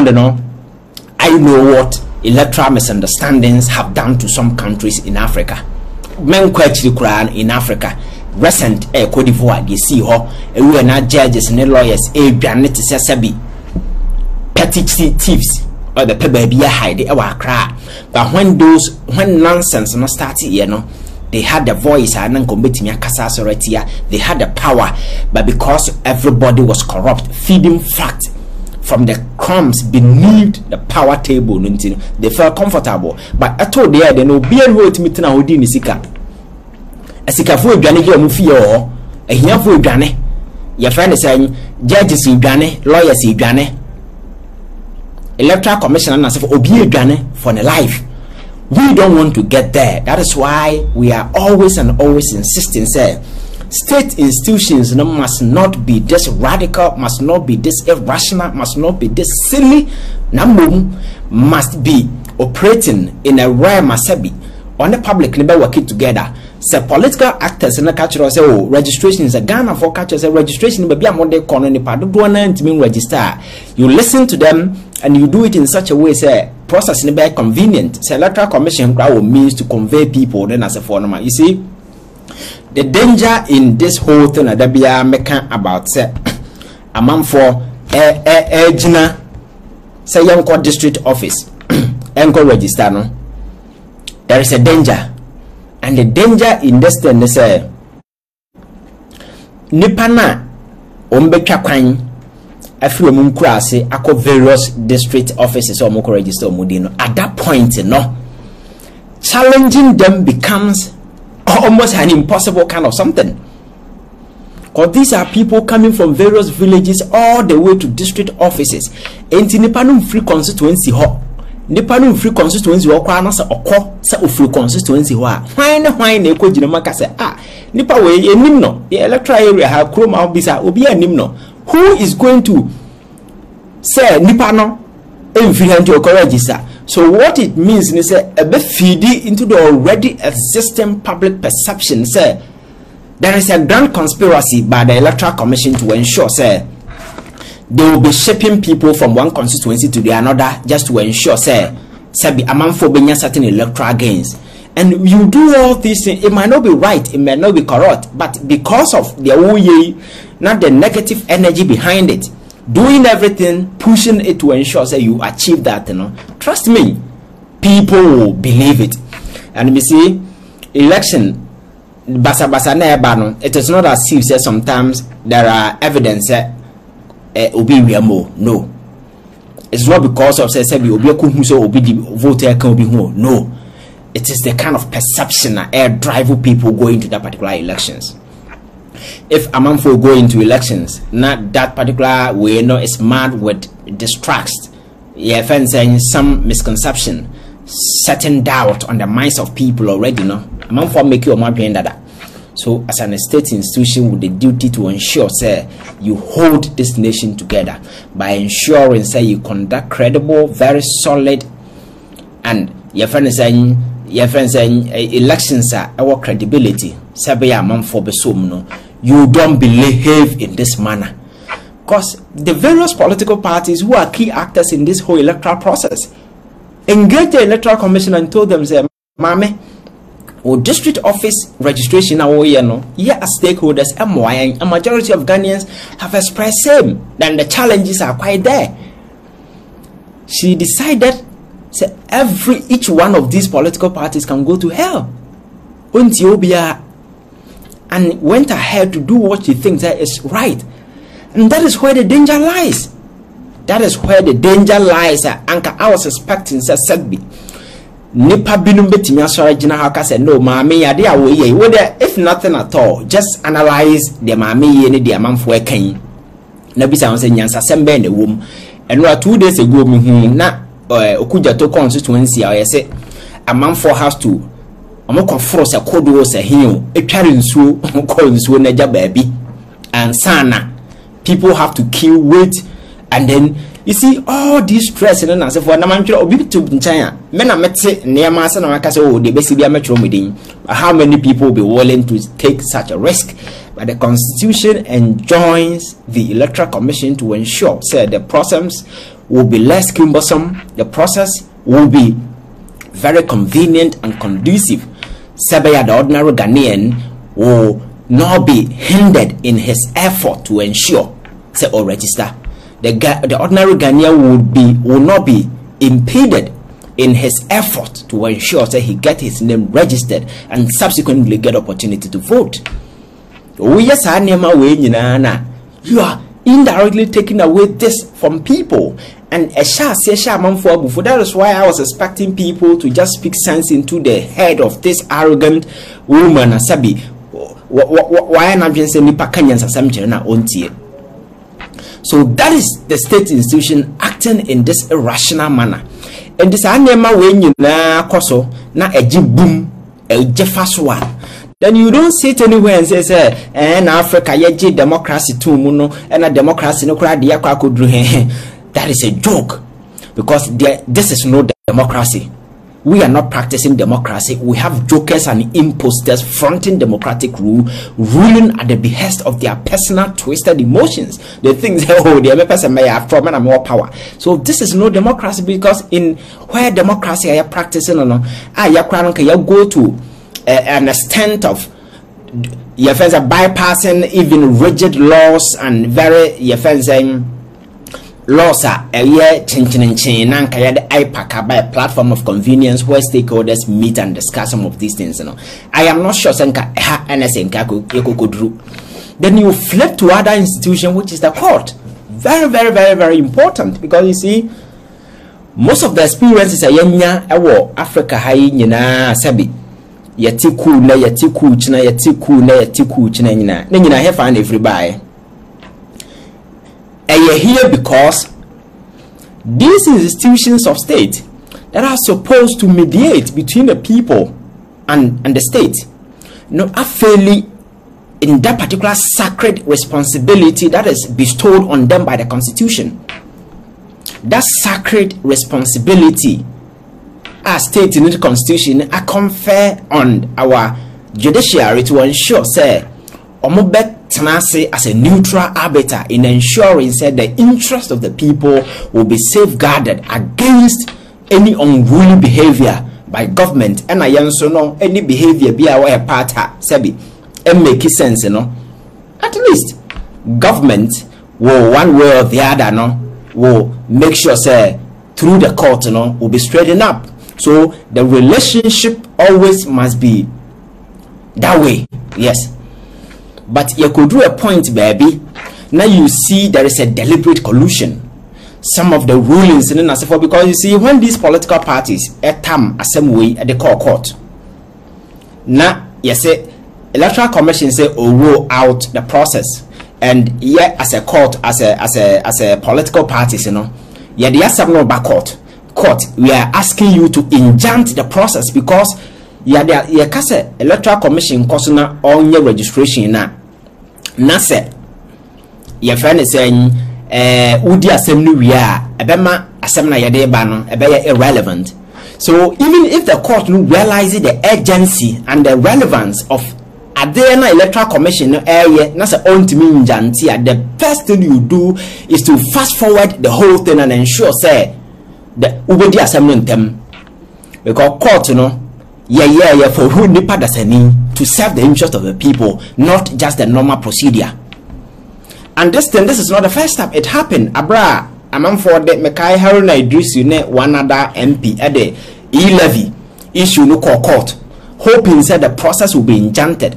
ground, I know what electoral misunderstandings have done to some countries in Africa. Men actually cry in Africa. Recent Cote d'Ivoire, you see how we are not judges and lawyers, granite sabi petty thieves or the baby hide our cry. But when nonsense not started, they had the voice and committing a casasoritia, they had the power, but because everybody was corrupt, feeding fact from the crumbs beneath the power table, they felt comfortable. But I told they no be a road meeting a Houdini Sika. Asikafu edwane je omufi yo ehiafo edwane your friend is saying judges edwane lawyers edwane electoral commission na say obi edwane for the life. We don't want to get there. That is why we are always insisting say state institutions must not be this radical, must not be this irrational, must not be this silly, must be operating in a rare masabi on the public never working together. Say political actors in the culture say oh registration is a Ghana for culture say registration be a model corner ni pa do na register. You listen to them and you do it in such a way say process ni be convenient. Say electoral commission means to convey people then as a form. You see the danger in this whole thing that be making about say a man for Gina say young district office and register no. There is a danger. And the danger in this thing is Nipana Ombeka Kwan Afro Munkrase ako various district offices or Moko register Mudino. At that point, challenging them becomes almost an impossible kind of something. Because these are people coming from various villages all the way to district offices. And Nipanum free constituency ho. Nipanum free constituency wa kwa na sa okọ sa ofree constituency wa hwan na ekọ gina maka say nipa we enim no the electoral area ha kroma bisa obi anim no who is going to say nipa no emfiri anti okọ register. So what it means is say ebe feed into the already existing public perception say there is a grand conspiracy by the electoral commission to ensure say they will be shipping people from one constituency to the another just to ensure say be a man for being certain electoral gains. And you do all these things, it might not be right, it may not be correct, but because of the not the negative energy behind it, doing everything, pushing it to ensure say you achieve that, trust me, people will believe it. And we see election it is not as if say sometimes there are evidence no, it's not because of say voter can be no, it is the kind of perception that air drive people go into that particular elections. If a man for go into elections, not that particular way, is mad with distrust, saying some misconception, certain doubt on the minds of people already, a man for make you a man that. So as an state institution with the duty to ensure say you hold this nation together by ensuring say you conduct credible, very solid, and your friend saying elections are our credibility. You don't behave in this manner. Because the various political parties who are key actors in this whole electoral process engaged the electoral commission and told them say, Mame, or district office registration as stakeholders, and a majority of Ghanaians have expressed same that the challenges are quite there. She decided each one of these political parties can go to hell. And went ahead to do what she thinks is right. And that is where the danger lies. That is where the danger lies. And I was expecting Segbi. Nipa binum betimi asore gina ha ka say no maame ya de awoye whether if nothing at all just analyze the maame ye ne de amanfo akan na bisa won say nyansa sembe na wom eno 2 days ago me hu na okujato constituency a yese amanfo has to amoko foro se kodo se hin etware nsuo ko nsuo na ja baabi and sana people have to kill weight and then you see all this stress and then for na manchro obi to nchanya me na mete neema asa na maka say oh de besi bia metro medin how many people will be willing to take such a risk. But the constitution enjoins the electoral commission to ensure say the process will be less cumbersome. The process will be very convenient and conducive. Sebeya, the ordinary Ghanaian, will not be hindered in his effort to ensure say or register. The ordinary Ghanaian will not be impeded in his effort to ensure that he get his name registered and subsequently get opportunity to vote. You are indirectly taking away this from people, and that is why I was expecting people to just speak sense into the head of this arrogant woman. Asabi, why not just say nipa Kenyans asem na ontie? So that is the state institution acting in this irrational manner. And this anema when na koso na eji boom ejefaswa. Then you don't sit anywhere and say in Africa yeji democracy too muno and a democracy no kra dia kwa kodru. That is a joke, because this is no democracy. We are not practicing democracy. We have jokers and imposters fronting democratic rule, ruling at the behest of their personal twisted emotions. They think, oh, the person may have from and more power. So this is no democracy, because in where democracy are you practicing or no, you go to an extent of your friends are bypassing even rigid laws and very your friends laws are a year changing the IPAC by a platform of convenience where stakeholders meet and discuss some of these things. I am not sure then you flip to other institution, which is the court. Very, very, very, very important, because you see, most of the experiences are yenya Africa high sabi yatiku na yatiku china yatiku na yatiku china nyina have find everybody. And you're here because these institutions of state that are supposed to mediate between the people and the state, are fairly in that particular sacred responsibility that is bestowed on them by the Constitution. That sacred responsibility, as stated in the Constitution, I confer on our judiciary to ensure, say, as a neutral arbiter in ensuring that the interest of the people will be safeguarded against any unruly behavior by government. And I also know any behavior be our part sabi and make sense, at least government will one way or the other will make sure say through the court will be straightened up. So the relationship always must be that way. Yes. But you could do a point, baby. Now you see there is a deliberate collusion. Some of the rulings in the because you see when these political parties come assembly at the court. Now you say electoral commission say roll out the process, and yet as a court, as a political parties, yeah, they have no back court. We are asking you to injunct the process, because ya kase electoral commission kosuna on your registration na se your friend is saying udi asem no wi a ebema asem na yede ba no ebe irrelevant. So even if the court no realizes the urgency and the relevance of adena electoral commission no area na se ontimi njanti, the first thing you do is to fast forward the whole thing and ensure say the ubodi asem no ntem, because court for who nipa dasani to serve the interest of the people, not just the normal procedure. And this is not the first time it happened. Abra among for the Mekai Haruna Idris one other MP at the e-levy issue no court, hoping that the process will be injuncted.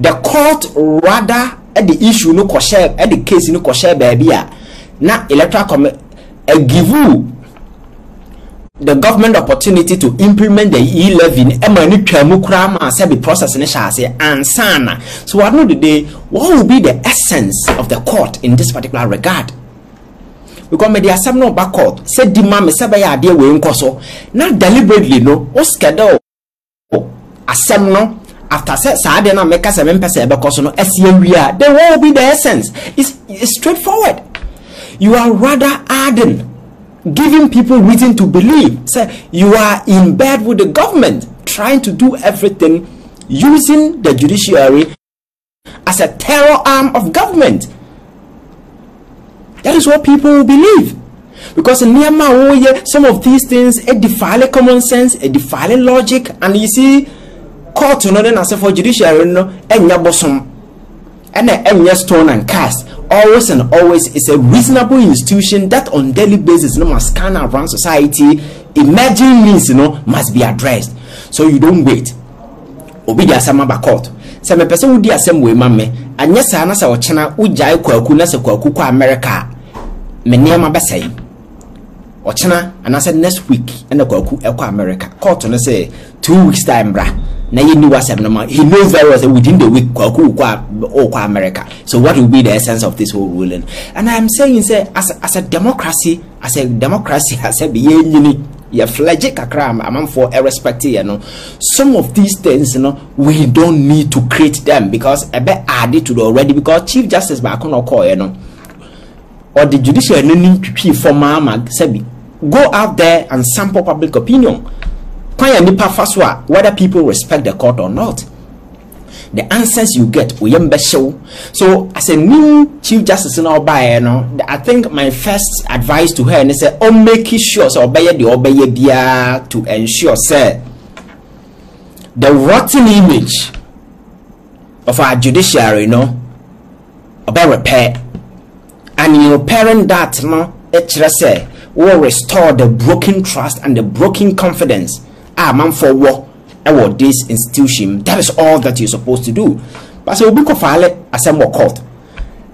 The court rather at the issue no share at the case no share baby na electoral give you the government opportunity to implement the e-levy the process and sana. So at the end of the day, what will be the essence of the court in this particular regard? Because me there some no back court said the man say be idea we nkoso na deliberately no o schedule asem no after say na make say person be koso no then what will be the essence? It's straightforward. You are rather adding, giving people reason to believe, say you are in bed with the government, trying to do everything using the judiciary as a terror arm of government. That is what people will believe. Because in some of these things it defile common sense, it defile logic, and you see court no then as for judiciary no enya bosom and enya stone and cast. Always and always is a reasonable institution that on daily basis must scan around society. Emerging needs must be addressed. So you don't wait. Obi di asama ba court. Se me person wudi asem we mamme anya sa na sa wo chena ujai kwaku na se kwaku kwa America. Me niam abasai. O chena anase next week na kwaku e kwa America. Court no say 2 weeks time bra. Na ye knew asem no he knows very well within the week kwaku kwa America. So what will be the essence of this whole ruling? And I am saying say as a democracy as a be ye ya flagic akram among for irrespective some of these things we don't need to create them because a bit added to the already because Chief Justice back on call or the judiciary need to for mama sabi go out there and sample public opinion whether people respect the court or not. The answers you get show. So as a new Chief Justice in our I think my first advice to her is say make sure so obey to ensure say the rotten image of our judiciary obey repair, and your parent that say will restore the broken trust and the broken confidence man for war about this institution. That is all that you're supposed to do. But so we could file assemble court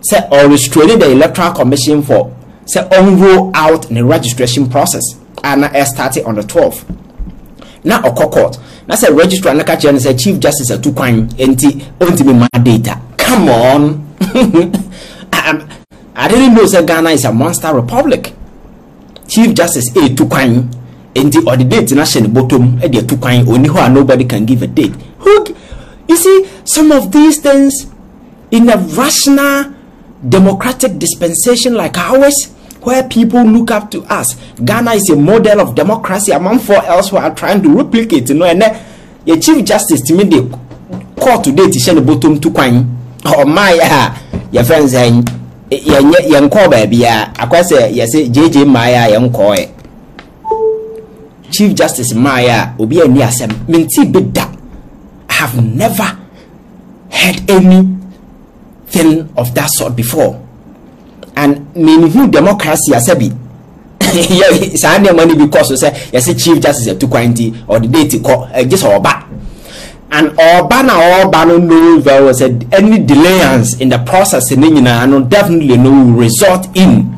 say or restrain the electoral commission for say on roll out in the registration process and I started on the 12th. Now a court now say register and catch and say Chief Justice a 2 coin only my data. Come on. I didn't know say Ghana is a monster republic. Chief Justice a 2 coin or the date national bottom at the 2 coin only who nobody can give a date. You see some of these things in a rational democratic dispensation like ours where people look up to us. Ghana is a model of democracy among 4 elsewhere are trying to replicate and then your Chief Justice to me the court today to send the bottom 2 coin or my your friends saying young call baby I say yes JJ Maya young call Chief Justice Maya obi ani asem minti beda. I have never heard anything of that sort before. And meaning democracy asabi yeah money because you say yes Chief Justice a 220 or the date call just oba and oba no know there was any delayance in the process and definitely no result in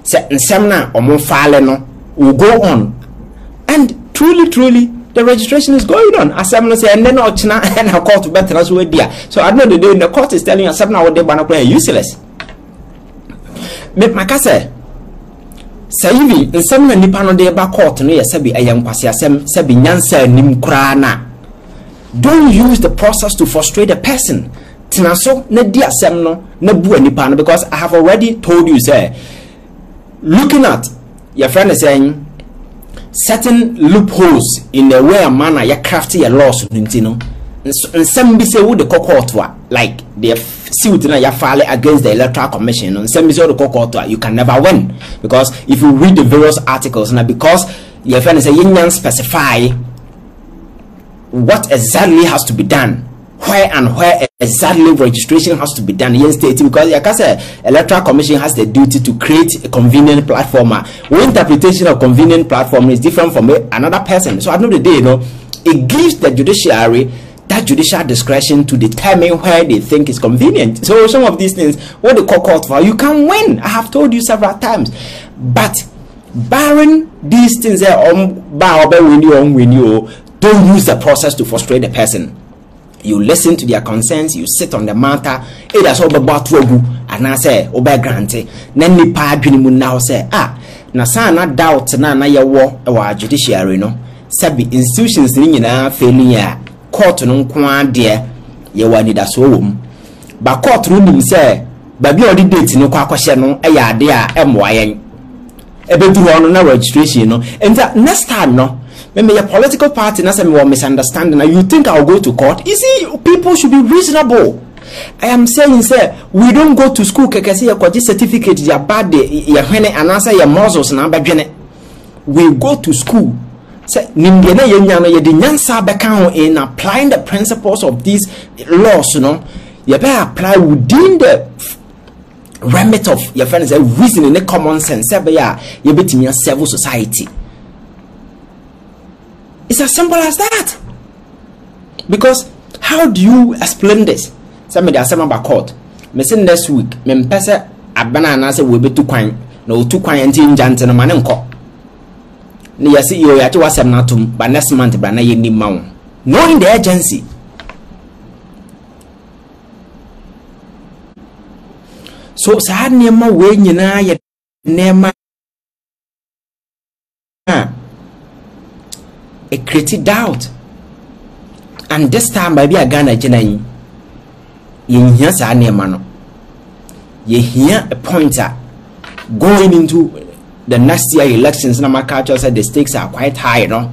say nsem omo file no will go on. And truly, the registration is going on. As I'm not saying, and then and her court better as well, dear. So I know the day the court is telling us now what they want to play useless. But my say, Sayivi, and some Nipano de back court, no, Sabi, a young Passia, Sabi Yansa, Nimkrana. Don't use the process to frustrate a person. Tinaso, Nadia Semno, Nabu Nipano, because I have already told you, sir, looking at your friend is saying, certain loopholes in the way a manner ya crafty a laws and some be say would the court like they see what ya file against the electoral commission and some be say the court you can never win because if you read the various articles now because your friend is a union specify what exactly has to be done where exactly registration has to be done in state because like I said, electoral commission has the duty to create a convenient platform. One interpretation of convenient platform is different from another person. So at the end of the day, it gives the judiciary that judicial discretion to determine where they think is convenient. So some of these things, what the court for, you can win. I have told you several times. But barring these things, don't use the process to frustrate the person. You listen to their concerns, you sit on the matter, it has all about trouble, and I say, Oba Grante, then the padrimu now say, na sana doubt na ya war our judiciary no. Sabi institutions ni na failing court no kwa de ye wani da so wom. Ba court no nim say, baby odi date no kwa kwahye no ya ade a emoayen. Ebeduru ono na registration no. And next time no when a political party na say me misunderstanding, you think I'll go to court? You see, people should be reasonable. I am saying, sir, we don't go to school. Keke say your certificate, your bad, your hene, and answer your muscles na badwene. We go to school. Say nimdena yenyano ye di nyansa beka ho in applying the principles of these laws, you know. You better apply within the remit of your friends, a reason in the common sense. You bet in your civil society. It's as simple as that. Because how do you explain this? Somebody has about court. Me say next week, me mpese abana na say we be 2 kwan. No 2 kwan enti njante no mane nko. Ni yasi yo ya to wasem na tum, but next month ba na ye ni ma wo. Knowing the agency. So sa nema we nyina ye nema a create doubt. And this time by be a Ghana Jenny. You hear sa nema no. You hear a pointer going into the next year elections. Na culture said the stakes are quite high, no.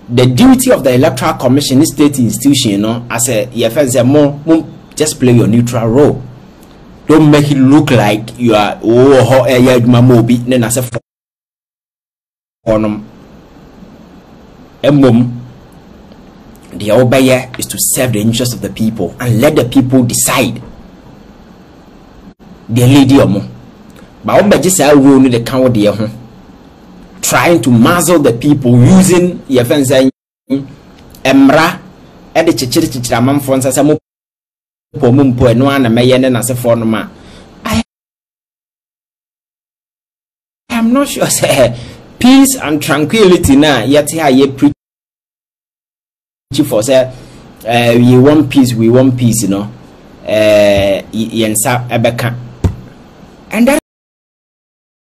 The duty of the Electoral Commission is state institution, you know, as a EFN more just play your neutral role. Don't make it look like you are mamobi then as a the obey is to serve the interests of the people and let the people decide. The lady or more. But I just say we need the count there, trying to muzzle the people using your friends emra at the chichira man for some pomumpo no and mayen as a forma. I am not sure, say peace and tranquility now, yet here ye preach for say we want peace, you know. Yensa ebeka. And that